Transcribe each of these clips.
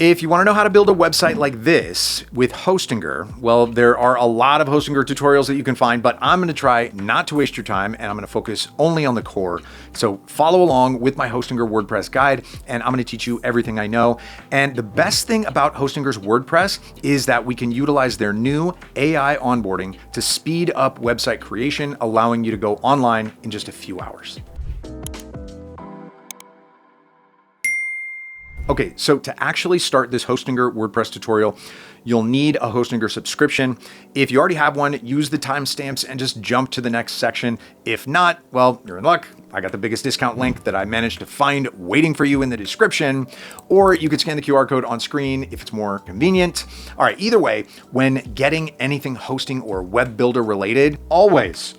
If you want to know how to build a website like this with Hostinger, well, there are a lot of Hostinger tutorials that you can find, but I'm going to try not to waste your time and I'm going to focus only on the core. So follow along with my Hostinger WordPress guide and I'm going to teach you everything I know. And the best thing about Hostinger's WordPress is that we can utilize their new AI onboarding to speed up website creation, allowing you to go online in just a few hours. Okay, so to actually start this Hostinger WordPress tutorial, you'll need a Hostinger subscription. If you already have one, use the timestamps and just jump to the next section. If not, well, you're in luck. I got the biggest discount link that I managed to find waiting for you in the description, or you could scan the QR code on screen if it's more convenient. All right, either way, when getting anything hosting or web builder related, always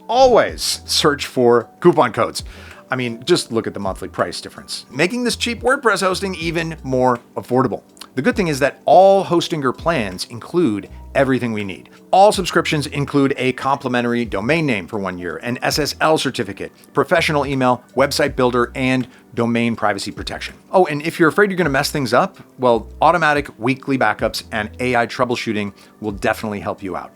search for coupon codes. I mean, just look at the monthly price difference, making this cheap WordPress hosting even more affordable. The good thing is that all Hostinger plans include everything we need. All subscriptions include a complimentary domain name for 1 year, an SSL certificate, professional email, website builder, and domain privacy protection. Oh, and if you're afraid you're going to mess things up, well, automatic weekly backups and AI troubleshooting will definitely help you out.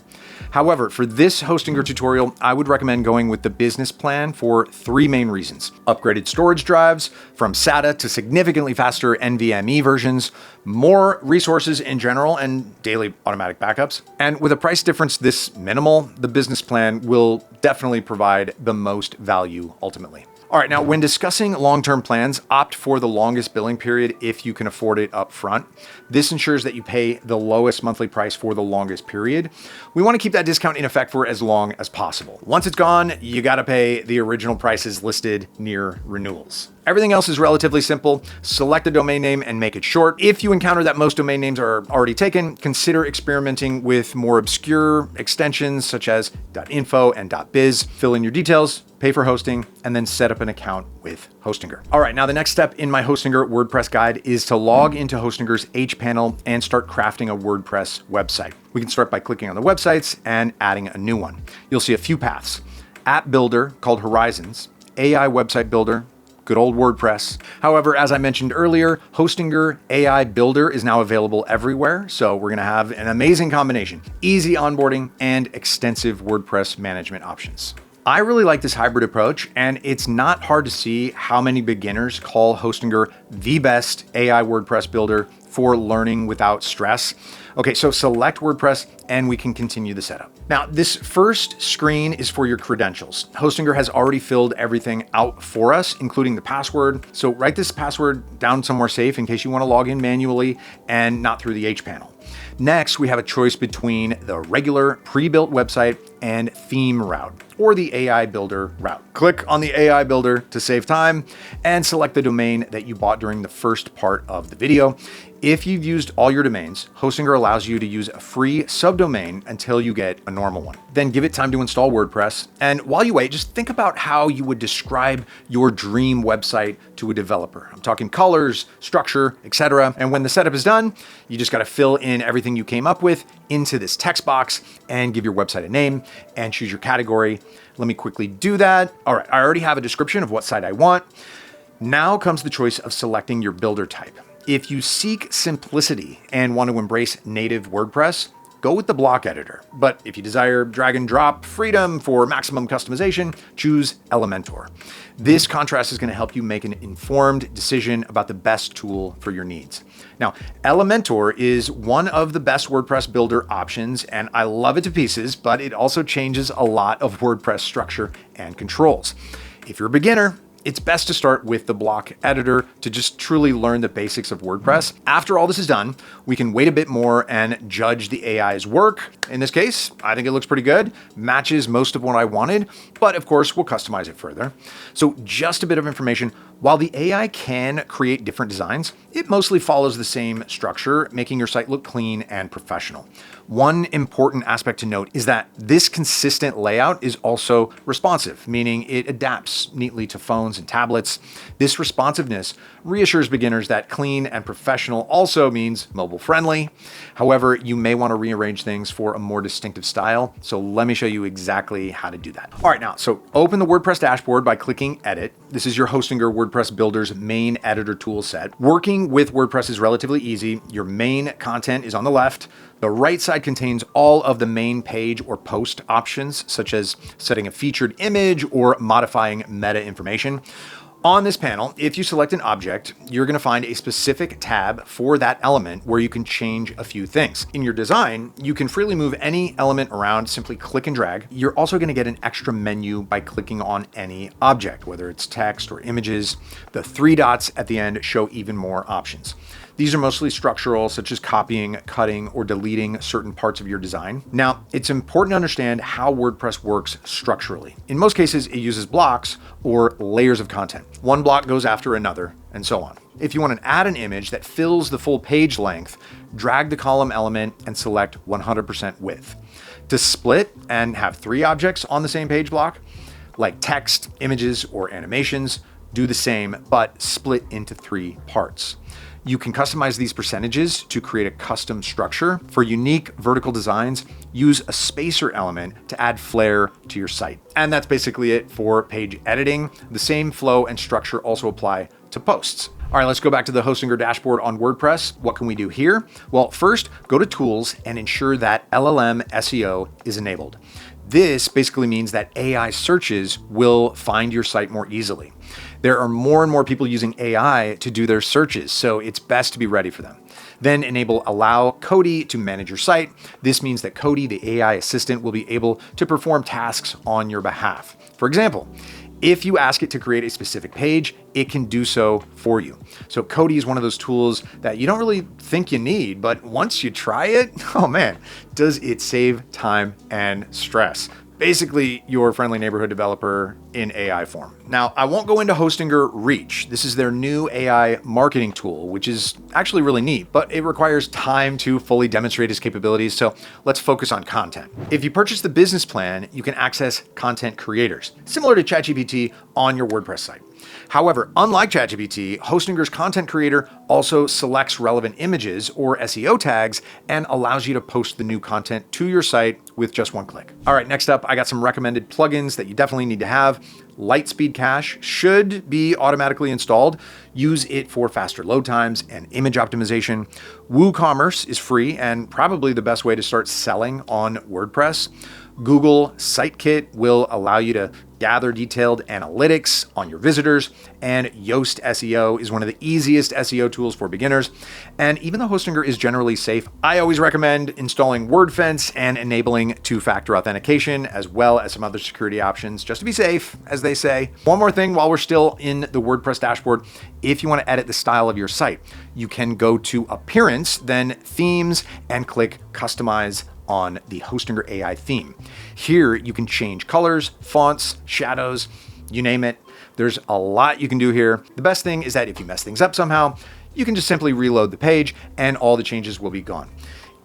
However, for this Hostinger tutorial, I would recommend going with the business plan for 3 main reasons: upgraded storage drives from SATA to significantly faster NVMe versions, more resources in general, and daily automatic backups. And with a price difference this minimal, the business plan will definitely provide the most value ultimately. All right, now when discussing long-term plans, opt for the longest billing period if you can afford it up front. This ensures that you pay the lowest monthly price for the longest period. We want to keep that discount in effect for as long as possible. Once it's gone, you got to pay the original prices listed near renewals. Everything else is relatively simple. Select a domain name and make it short. If you encounter that most domain names are already taken, consider experimenting with more obscure extensions such as .info and .biz. Fill in your details, pay for hosting, and then set up an account with Hostinger. All right, now the next step in my Hostinger WordPress guide is to log into Hostinger's hPanel and start crafting a WordPress website. We can start by clicking on the websites and adding a new one. You'll see a few paths: app builder called Horizons, AI website builder, good old WordPress. However, as I mentioned earlier, Hostinger AI Builder is now available everywhere. So we're gonna have an amazing combination: easy onboarding and extensive WordPress management options. I really like this hybrid approach, and it's not hard to see how many beginners call Hostinger the best AI WordPress builder for learning without stress. Okay, so select WordPress and we can continue the setup. Now, this first screen is for your credentials. Hostinger has already filled everything out for us, including the password. So write this password down somewhere safe in case you want to log in manually and not through the hPanel. Next, we have a choice between the regular pre-built website and theme route, or the AI Builder route. Click on the AI Builder to save time and select the domain that you bought during the first part of the video. If you've used all your domains, Hostinger allows you to use a free subdomain until you get a normal one. Then give it time to install WordPress. And while you wait, just think about how you would describe your dream website to a developer. I'm talking colors, structure, etc. And when the setup is done, you just got to fill in everything you came up with into this text box and give your website a name and choose your category. Let me quickly do that. All right, I already have a description of what site I want. Now comes the choice of selecting your builder type. If you seek simplicity and want to embrace native WordPress, go with the block editor. But if you desire drag and drop freedom for maximum customization, choose Elementor. This contrast is going to help you make an informed decision about the best tool for your needs. Now, Elementor is one of the best WordPress builder options, and I love it to pieces, but it also changes a lot of WordPress structure and controls. If you're a beginner, it's best to start with the block editor to just truly learn the basics of WordPress. After all this is done, we can wait a bit more and judge the AI's work. In this case, I think it looks pretty good, matches most of what I wanted, but of course we'll customize it further. So just a bit of information: while the AI can create different designs, it mostly follows the same structure, making your site look clean and professional. One important aspect to note is that this consistent layout is also responsive, meaning it adapts neatly to phones and tablets. This responsiveness reassures beginners that clean and professional also means mobile friendly. However, you may want to rearrange things for a more distinctive style. So let me show you exactly how to do that. All right, now, so open the WordPress dashboard by clicking Edit. This is your Hostinger WordPress WordPress Builder's main editor tool set. Working with WordPress is relatively easy. Your main content is on the left. The right side contains all of the main page or post options, such as setting a featured image or modifying meta information. On this panel, if you select an object, you're going to find a specific tab for that element where you can change a few things. In your design, you can freely move any element around, simply click and drag. You're also going to get an extra menu by clicking on any object, whether it's text or images. The 3 dots at the end show even more options. These are mostly structural, such as copying, cutting, or deleting certain parts of your design. Now, it's important to understand how WordPress works structurally. In most cases, it uses blocks or layers of content. One block goes after another, and so on. If you want to add an image that fills the full page length, drag the column element and select 100% width. To split and have 3 objects on the same page block, like text, images, or animations, do the same, but split into 3 parts. You can customize these percentages to create a custom structure. For unique vertical designs, use a spacer element to add flair to your site. And that's basically it for page editing. The same flow and structure also apply to posts. All right, let's go back to the Hostinger dashboard on WordPress. What can we do here? Well, first, go to Tools and ensure that LLM SEO is enabled. This basically means that AI searches will find your site more easily. There are more and more people using AI to do their searches, so it's best to be ready for them. Then enable Allow Cody to manage your site. This means that Cody, the AI assistant, will be able to perform tasks on your behalf. For example, if you ask it to create a specific page, it can do so for you. So Cody is one of those tools that you don't really think you need, but once you try it, oh man, does it save time and stress. Basically, your friendly neighborhood developer in AI form. Now, I won't go into Hostinger Reach. This is their new AI marketing tool, which is actually really neat, but it requires time to fully demonstrate its capabilities, so let's focus on content. If you purchase the business plan, you can access content creators, similar to ChatGPT on your WordPress site. However, unlike ChatGPT, Hostinger's content creator also selects relevant images or SEO tags and allows you to post the new content to your site with just one click. All right, next up, I got some recommended plugins that you definitely need to have. Lightspeed Cache should be automatically installed. Use it for faster load times and image optimization. WooCommerce is free and probably the best way to start selling on WordPress. Google Sitekit will allow you to gather detailed analytics on your visitors, and Yoast SEO is one of the easiest SEO tools for beginners. And even though Hostinger is generally safe, I always recommend installing WordFence and enabling 2-factor authentication, as well as some other security options, just to be safe, as they say. One more thing while we're still in the WordPress dashboard, if you want to edit the style of your site, you can go to Appearance, then Themes, and click Customize on the Hostinger AI theme. Here, you can change colors, fonts, shadows, you name it. There's a lot you can do here. The best thing is that if you mess things up somehow, you can just simply reload the page and all the changes will be gone.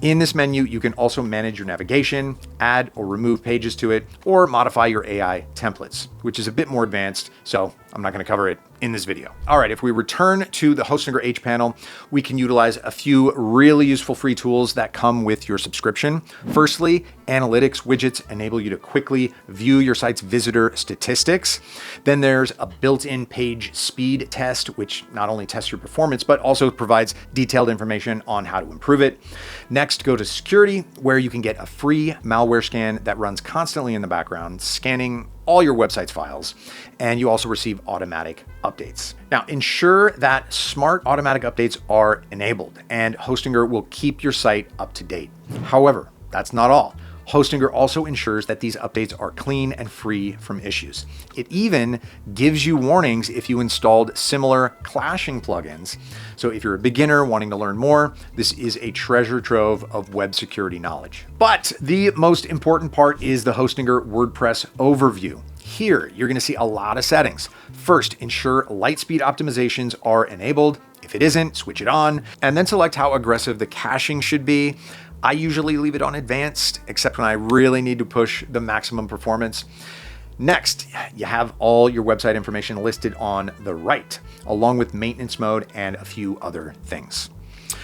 In this menu, you can also manage your navigation, add or remove pages to it, or modify your AI templates, which is a bit more advanced, so I'm not going to cover it in this video. All right, if we return to the Hostinger hPanel, we can utilize a few really useful free tools that come with your subscription. Firstly, analytics widgets enable you to quickly view your site's visitor statistics. Then there's a built-in page speed test, which not only tests your performance, but also provides detailed information on how to improve it. Next, go to security, where you can get a free malware scan that runs constantly in the background, scanning all your website's files, and you also receive automatic updates. Now, ensure that smart automatic updates are enabled, and Hostinger will keep your site up to date. However, that's not all. Hostinger also ensures that these updates are clean and free from issues. It even gives you warnings if you installed similar clashing plugins. So if you're a beginner wanting to learn more, this is a treasure trove of web security knowledge. But the most important part is the Hostinger WordPress overview. Here, you're going to see a lot of settings. First, ensure Lightspeed optimizations are enabled. If it isn't, switch it on, and then select how aggressive the caching should be. I usually leave it on advanced, except when I really need to push the maximum performance. Next, you have all your website information listed on the right, along with maintenance mode and a few other things.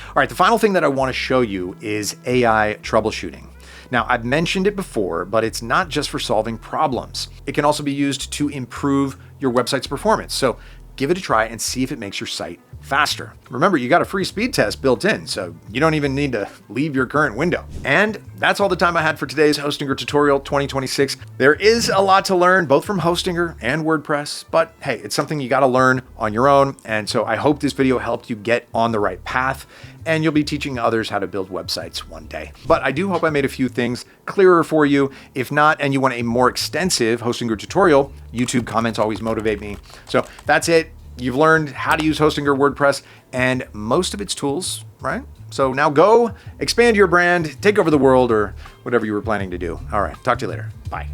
All right, the final thing that I want to show you is AI troubleshooting. Now, I've mentioned it before, but it's not just for solving problems. It can also be used to improve your website's performance. So give it a try and see if it makes your site faster. Remember, you got a free speed test built in, so you don't even need to leave your current window. And that's all the time I had for today's Hostinger tutorial 2026. There is a lot to learn, both from Hostinger and WordPress, but hey, it's something you got to learn on your own. And so I hope this video helped you get on the right path, and you'll be teaching others how to build websites one day. But I do hope I made a few things clearer for you. If not, and you want a more extensive Hostinger tutorial, YouTube comments always motivate me. So that's it. You've learned how to use Hostinger WordPress and most of its tools, right? So now go expand your brand, take over the world, or whatever you were planning to do. All right, talk to you later. Bye.